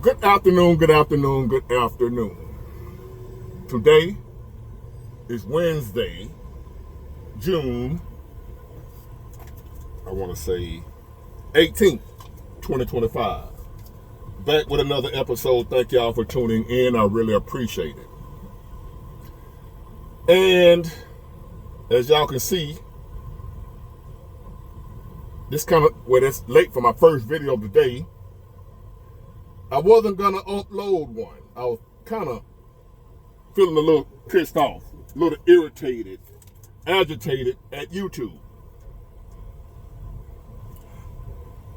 Good afternoon, good afternoon, good afternoon. Today is Wednesday, June, I want to say 18th, 2025. Back with another episode. Thank y'all for tuning in. I really appreciate it. And as y'all can see, it's late for my first video of the day. I wasn't gonna upload one. I was kind of feeling a little pissed off, a little irritated, agitated at YouTube.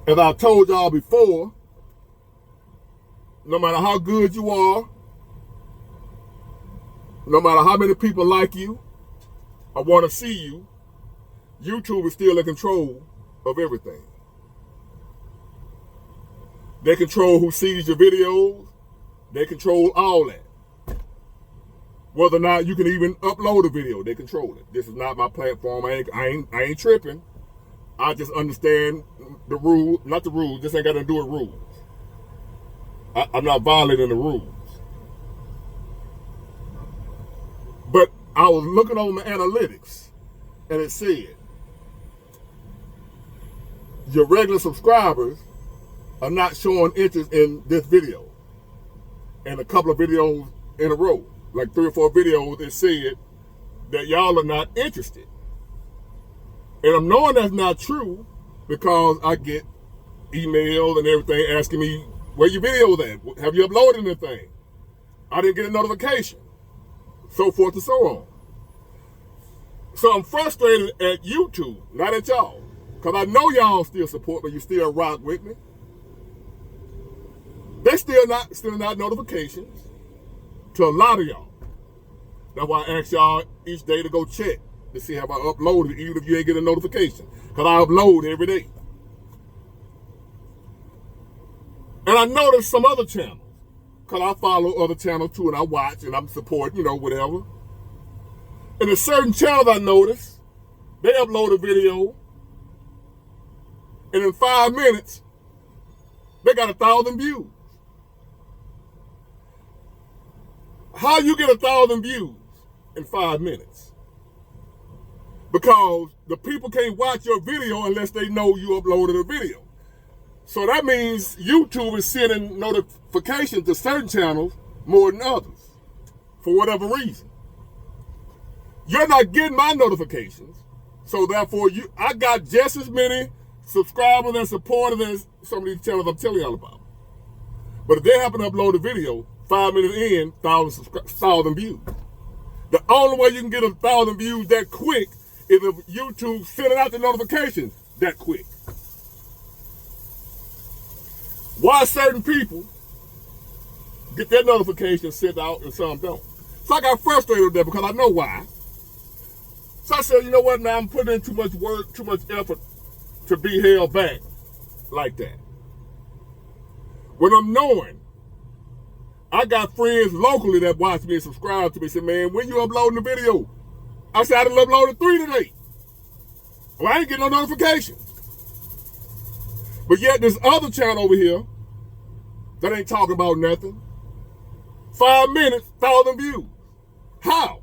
As I told y'all before, no matter how good you are, no matter how many people like you or want to see you, YouTube is still in control of everything. They control who sees your videos. They control all that. Whether or not you can even upload a video, they control it. This is not my platform. I ain't tripping. I just understand the rule, not the rules. This ain't got to do with rules. I'm not violating the rules. But I was looking over my analytics, and it said your regular subscribers are not showing interest in this video and a couple of videos in a row, like 3 or 4 videos. It said that y'all are not interested, and I'm knowing that's not true because I get emails and everything asking me where your videos at, have you uploaded anything, I didn't get a notification, so forth and so on. So I'm frustrated at YouTube, not at y'all, because I know y'all still support me, you still rock with me. They still not notifications to a lot of y'all. That's why I ask y'all each day to go check to see have I uploaded, even if you ain't getting a notification, because I upload every day. And I noticed some other channels, because I follow other channels too, and I watch and I'm supporting, whatever. And there's certain channels I noticed, they upload a video, and in 5 minutes, they got 1,000 views. How you get 1,000 views in 5 minutes? Because the people can't watch your video unless they know you uploaded a video. So that means YouTube is sending notifications to certain channels more than others, for whatever reason. You're not getting my notifications, so therefore I got just as many subscribers and supporters as some of these channels I'm telling y'all about. But if they happen to upload a video, 5 minutes in, 1,000 views. The only way you can get 1,000 views that quick is if YouTube sending out the notifications that quick. Why certain people get their notifications sent out and some don't? So I got frustrated with that because I know why. So I said, you know what, now I'm putting in too much work, too much effort to be held back like that. When I'm knowing I got friends locally that watch me and subscribe to me, say, man, when you uploading the video? I said, I done uploaded 3 today. Well, I ain't getting no notifications. But yet this other channel over here that ain't talking about nothing, 5 minutes, 1,000 views. How?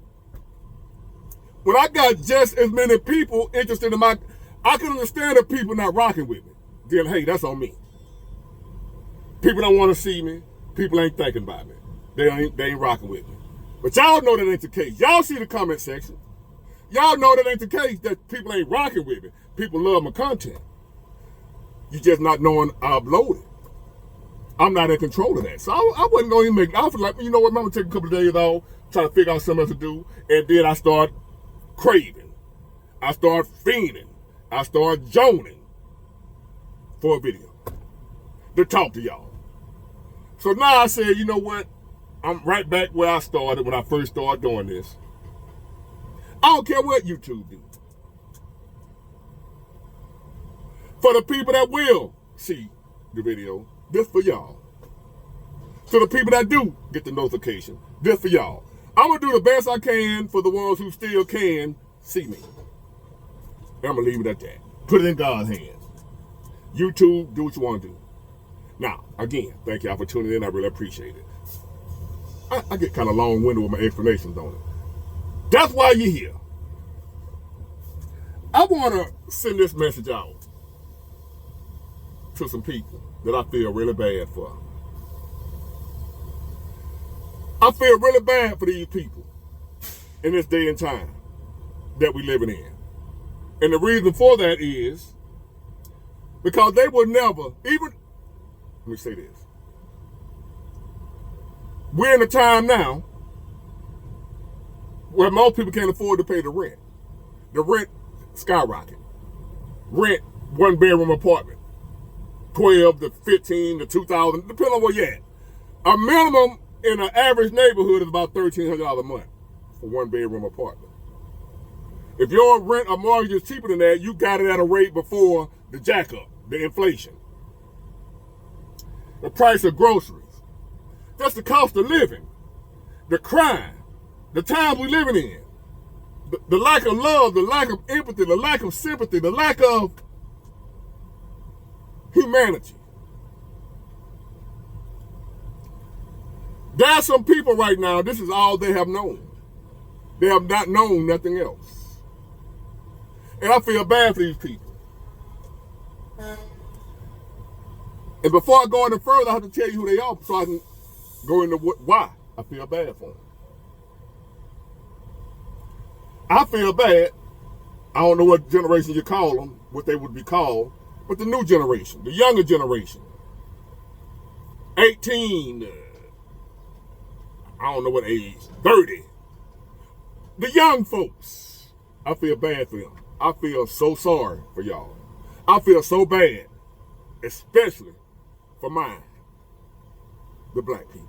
When I got just as many people interested in I can understand if people not rocking with me. Then, hey, that's on me. People don't want to see me. People ain't thinking about me. They ain't rocking with me. But y'all know that ain't the case. Y'all see the comment section. Y'all know that ain't the case, that people ain't rocking with me. People love my content. You just not knowing I upload it. I'm not in control of that. So I wasn't going to even make, I was like, you know what, I'm going to take a couple of days off, try to figure out something else to do. And then I start craving. I start fiending. I start joning for a video to talk to y'all. So now I said, you know what? I'm right back where I started when I first started doing this. I don't care what YouTube do. For the people that will see the video, this for y'all. To the people that do get the notification, this for y'all. I'm going to do the best I can for the ones who still can see me. And I'm going to leave it at that. Put it in God's hands. YouTube, do what you want to do. Now, again, thank y'all for tuning in. I really appreciate it. I get kind of long-winded with my explanations, don't it? That's why you're here. I want to send this message out to some people that I feel really bad for. I feel really bad for these people in this day and time that we're living in. And the reason for that is because they will never, even, let me say this. We're in a time now where most people can't afford to pay the rent. The rent skyrocket. Rent, one bedroom apartment, 12 to 15 to 2,000, depending on where you're at. A minimum in an average neighborhood is about $1,300 a month for one bedroom apartment. If your rent or mortgage is cheaper than that, you got it at a rate before the jack up, the inflation. The price of groceries. That's the cost of living. The crime. The times we're living in. The lack of love, the lack of empathy, the lack of sympathy, the lack of humanity. There are some people right now, this is all they have known. They have not known nothing else. And I feel bad for these people. And before I go any further, I have to tell you who they are so I can go into why I feel bad for them. I feel bad. I don't know what generation you call them, what they would be called, but the new generation, the younger generation. 18, I don't know what age, 30. The young folks, I feel bad for them. I feel so sorry for y'all. I feel so bad, especially for mine, the black people.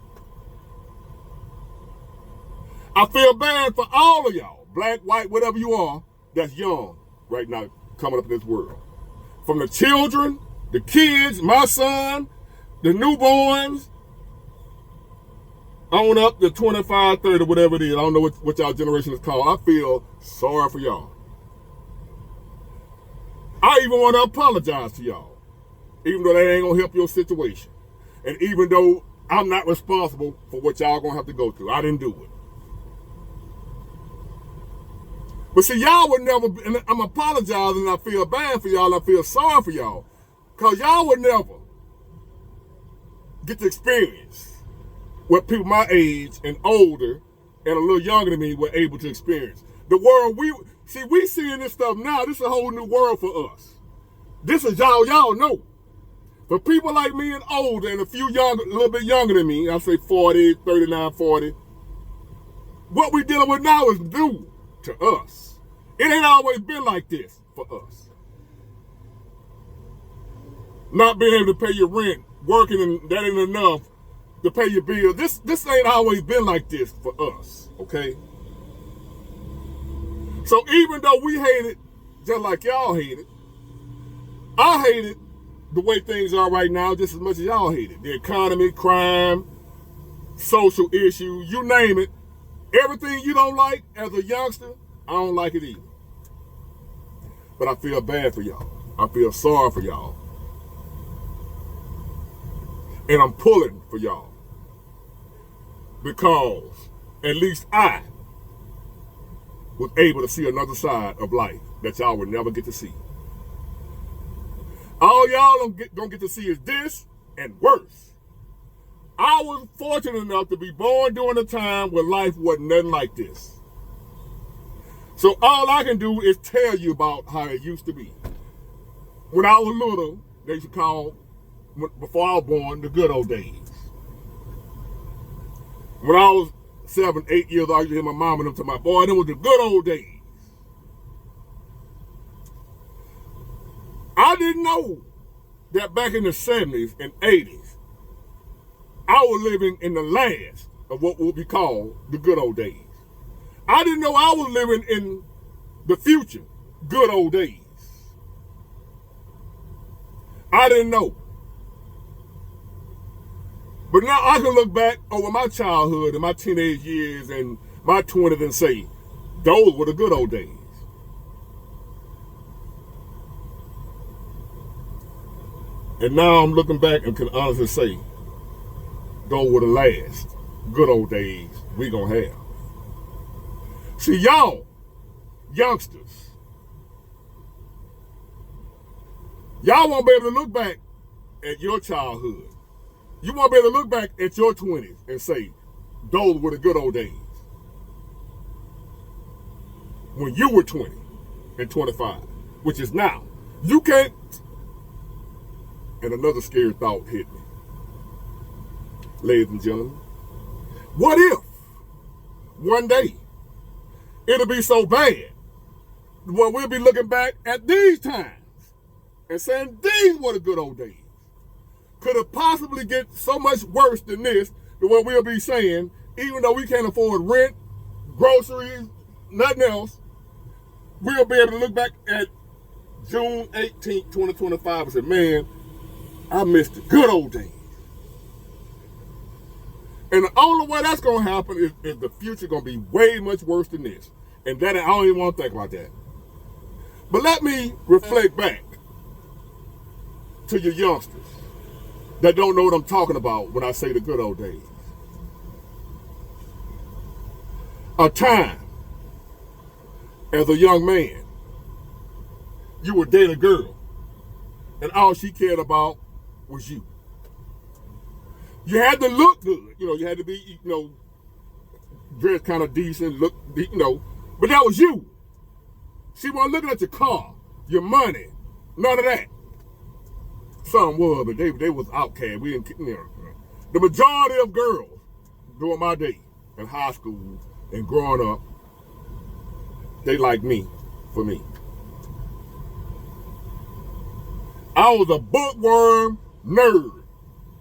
I feel bad for all of y'all, black, white, whatever you are, that's young right now coming up in this world. From the children, the kids, my son, the newborns, on up to 25, 30, whatever it is. I don't know what y'all generation is called. I feel sorry for y'all. I even want to apologize to y'all, even though that ain't going to help your situation. And even though I'm not responsible for what y'all going to have to go through. I didn't do it. But see, y'all would never, and I'm apologizing, and I feel bad for y'all, I feel sorry for y'all, because y'all would never get to experience what people my age and older and a little younger than me were able to experience. The world we seeing this stuff now, this is a whole new world for us. This is y'all know. For people like me and older and a few younger, a little bit younger than me, I say 40, 39, 40, what we dealing with now is new to us. It ain't always been like this for us. Not being able to pay your rent, working, and that ain't enough to pay your bills. This ain't always been like this for us, okay? So even though we hate it just like y'all hate it, I hate it the way things are right now just as much as y'all hate it. The economy, crime, social issues, you name it. Everything you don't like as a youngster, I don't like it either. But I feel bad for y'all. I feel sorry for y'all. And I'm pulling for y'all. Because at least I was able to see another side of life that y'all would never get to see. All y'all don't get to see is this and worse. I was fortunate enough to be born during a time where life wasn't nothing like this. So all I can do is tell you about how it used to be. When I was little, they used to call, before I was born, the good old days. When I was 7, 8 years old, I used to hear my mom and them tell my boy, them was the good old days. I didn't know that back in the 70s and 80s, I was living in the last of what would be called the good old days. I didn't know I was living in the future good old days. I didn't know. But now I can look back over my childhood and my teenage years and my 20s and say, those were the good old days. And now I'm looking back and can honestly say, those were the last good old days we gonna have. See, y'all, youngsters, y'all won't be able to look back at your childhood. You won't be able to look back at your 20s and say, those were the good old days. When you were 20 and 25, which is now. You can't. And another scary thought hit me. Ladies and gentlemen, what if one day it'll be so bad where we'll be looking back at these times and saying these were the good old days? Could it possibly get so much worse than this, to where we'll be saying, even though we can't afford rent, groceries, nothing else, we'll be able to look back at June 18th, 2025 and say, man, I missed the good old days. And the only way that's going to happen is the future going to be way much worse than this. And that, I don't even want to think about that. But let me reflect back to your youngsters that don't know what I'm talking about when I say the good old days. A time as a young man, you would date a girl, and all she cared about was you. You had to look good, you had to be, dressed kind of decent, look, but that was you. She wasn't looking at your car, your money, none of that. Some was, but they was outcast. We didn't, The majority of girls during my day in high school and growing up, they liked me for me. I was a bookworm nerd,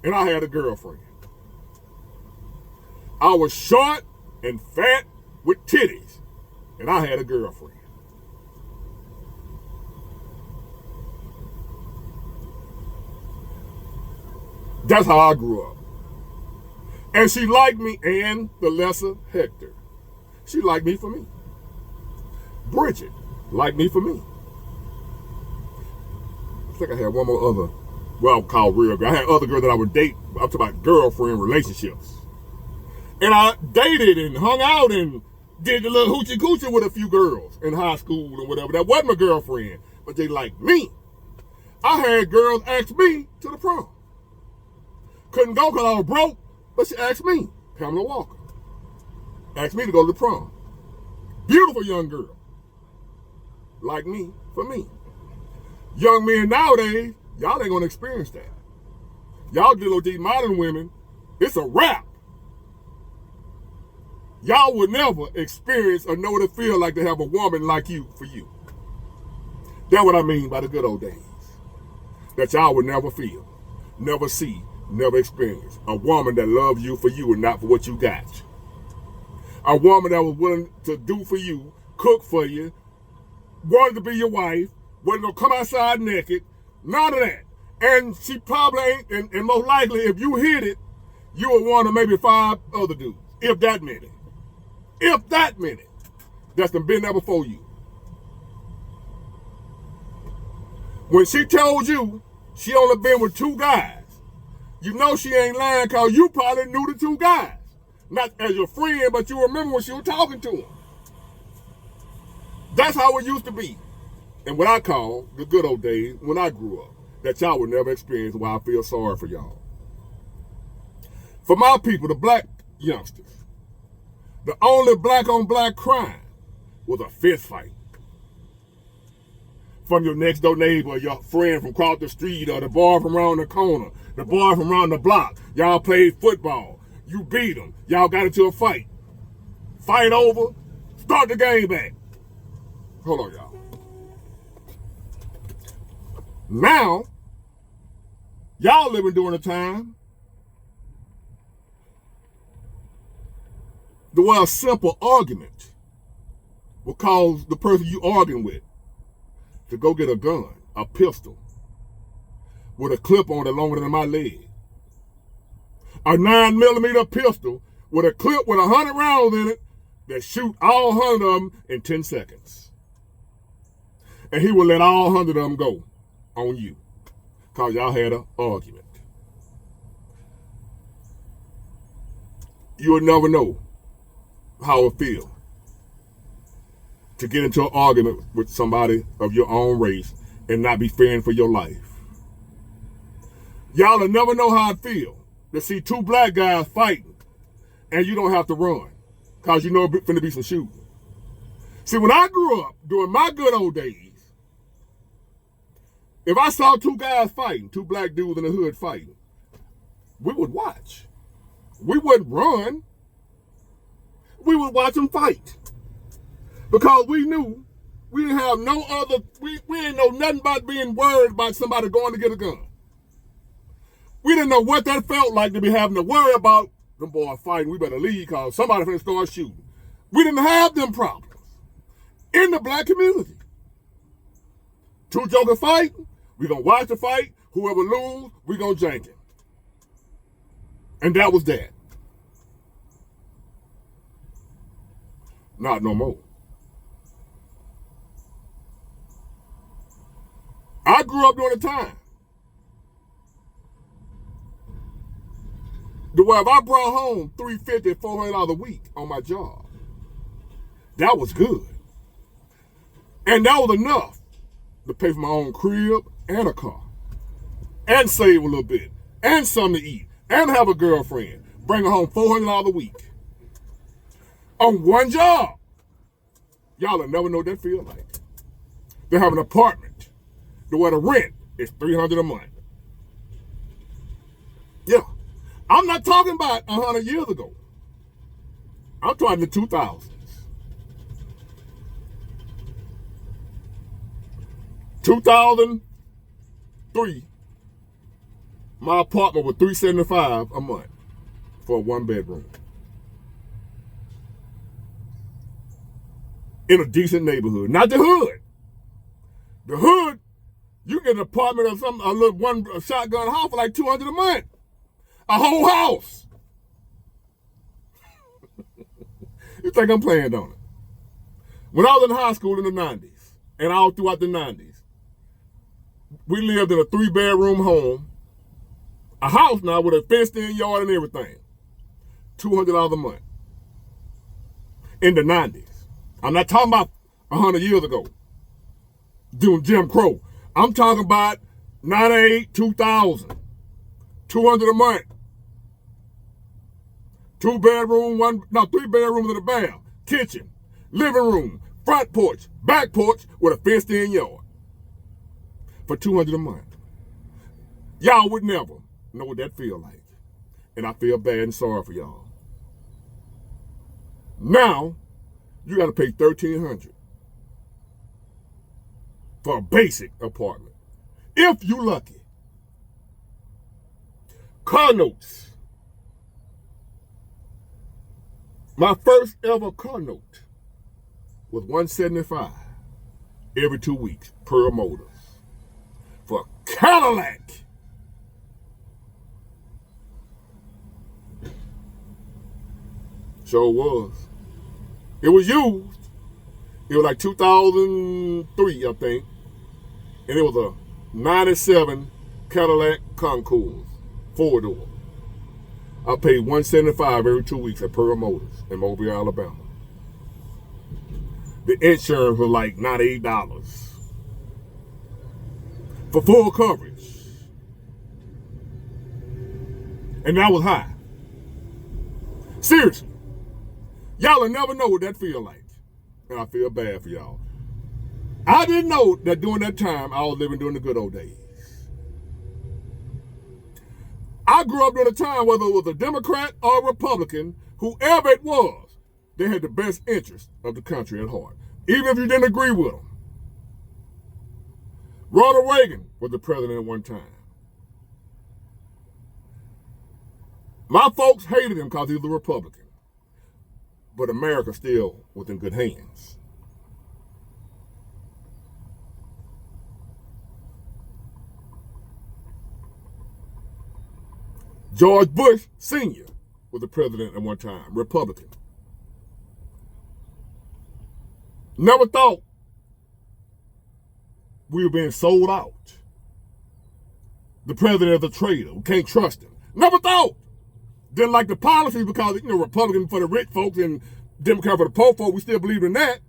and I had a girlfriend. I was short and fat with titties, and I had a girlfriend. That's how I grew up. And she liked me, and the lesser Hector. She liked me for me. Bridget liked me for me. I think I had one more other, well, called real girl. I had other girls that I would date. I'm talking about girlfriend relationships. And I dated and hung out and did the little hoochie coochie with a few girls in high school and whatever. That wasn't my girlfriend, but they liked me. I had girls ask me to the prom. Couldn't go because I was broke, but she asked me, Pamela Walker, asked me to go to the prom. Beautiful young girl. Like me, for me. Young men nowadays, y'all ain't gonna experience that. Y'all little these modern women, it's a wrap. Y'all would never experience or know what it feels like to have a woman like you for you. That's what I mean by the good old days. That y'all would never feel, never see, never experience. A woman that loves you for you and not for what you got. A woman that was willing to do for you, cook for you, wanted to be your wife, wasn't gonna come outside naked, none of that. And she probably ain't, and most likely if you hit it, you were one of maybe 5 other dudes, if that many. If that many, that's been there before you. When she told you she only been with 2 guys, you know she ain't lying because you probably knew the 2 guys. Not as your friend, but you remember when she was talking to him. That's how it used to be. And what I call the good old days when I grew up, that y'all would never experience, why I feel sorry for y'all. For my people, the black youngsters, the only black on black crime was a fist fight. From your next door neighbor, your friend from across the street, or the boy from around the corner, the boy from around the block. Y'all played football. You beat them. Y'all got into a fight. Fight over. Start the game back. Hold on, y'all. Now, y'all living during a time where a simple argument will cause the person you arguing with to go get a gun, a pistol, with a clip on it longer than my leg. A 9mm pistol with a clip with 100 rounds in it that shoot all 100 of them in 10 seconds. And he will let all 100 of them go on you. because y'all had an argument. You'll never know how it feels to get into an argument with somebody of your own race and not be fearing for your life. Y'all will never know how it feels to see two black guys fighting and you don't have to run because you know it's finna be some shooting. See, when I grew up, during my good old days, if I saw two guys fighting, two black dudes in the hood fighting, we would watch. We wouldn't run. We would watch them fight. Because we knew we didn't have no other, we didn't know nothing about being worried about somebody going to get a gun. We didn't know what that felt like to be having to worry about them boys fighting. We better leave because somebody finna start shooting. We didn't have them problems in the black community. Two jokers fighting, we gonna watch the fight. Whoever lose, we gonna jank him. And that was that. Not no more. I grew up during a time where if I brought home $350, $400 a week on my job, that was good. And that was enough to pay for my own crib and a car, and save a little bit, and something to eat, and have a girlfriend, bring her home $400 a week on one job. Y'all will never know what that feel like. They have an apartment where the rent is $300 a month. Yeah. I'm not talking about 100 years ago. I'm talking the 2000s. 2003, my apartment was $375 a month for a 1-bedroom. In a decent neighborhood. Not the hood. The hood, you get an apartment or something, a little one shotgun house for like $200 a month. A whole house. You think I'm playing, don't it? When I was in high school in the 90s, and all throughout the 90s, we lived in a 3-bedroom home, a house now with a fenced-in yard and everything. $200 a month. In the 90s. I'm not talking about 100 years ago, doing Jim Crow. I'm talking about 98, 2000. $200 a month. 3 bedrooms in a bath, kitchen, living room, front porch, back porch with a fenced-in yard for $200 a month. Y'all would never know what that feel like. And I feel bad and sorry for y'all. Now, you got to pay $1,300 for a basic apartment. If you lucky. Car notes. My first ever car note was $175 every 2 weeks, Pearl Motors, for a Cadillac. Sure was. It was used. It was like 2003, I think. And it was a 97 Cadillac Concours, 4-door. I paid $175 every 2 weeks at Pearl Motors in Mobile, Alabama. The insurance was like $98 for full coverage. And that was high. Seriously. Y'all will never know what that feel like. And I feel bad for y'all. I didn't know that during that time I was living during the good old days. I grew up during a time, whether it was a Democrat or a Republican, whoever it was, they had the best interest of the country at heart, even if you didn't agree with them. Ronald Reagan was the president at one time. My folks hated him because he was a Republican, but America still was in good hands. George Bush Sr. was the president at one time, Republican. Never thought we were being sold out. the president is a traitor. We can't trust him. Never thought. Didn't like the policies because, Republican for the rich folks and Democrat for the poor folks. We still believe in that.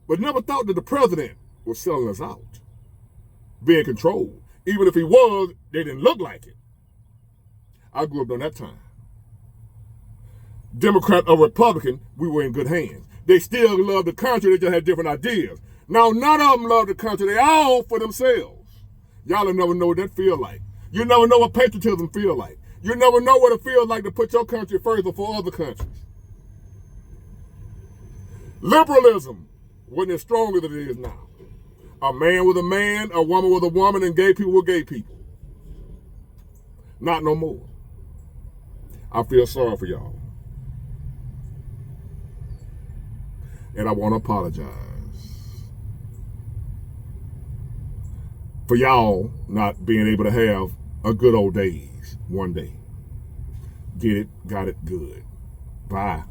But never thought that the president was selling us out, being controlled. Even if he was, they didn't look like it. I grew up during that time. Democrat or Republican, we were in good hands. They still loved the country, they just had different ideas. Now, none of them love the country, they all for themselves. Y'all will never know what that feel like. You never know what patriotism feel like. You never know what it feels like to put your country first before other countries. Liberalism wasn't as strong as it is now. A man with a man, a woman with a woman, and gay people with gay people. Not no more. I feel sorry for y'all. And I want to apologize for y'all not being able to have a good old days one day. Get it, got it, good. Bye.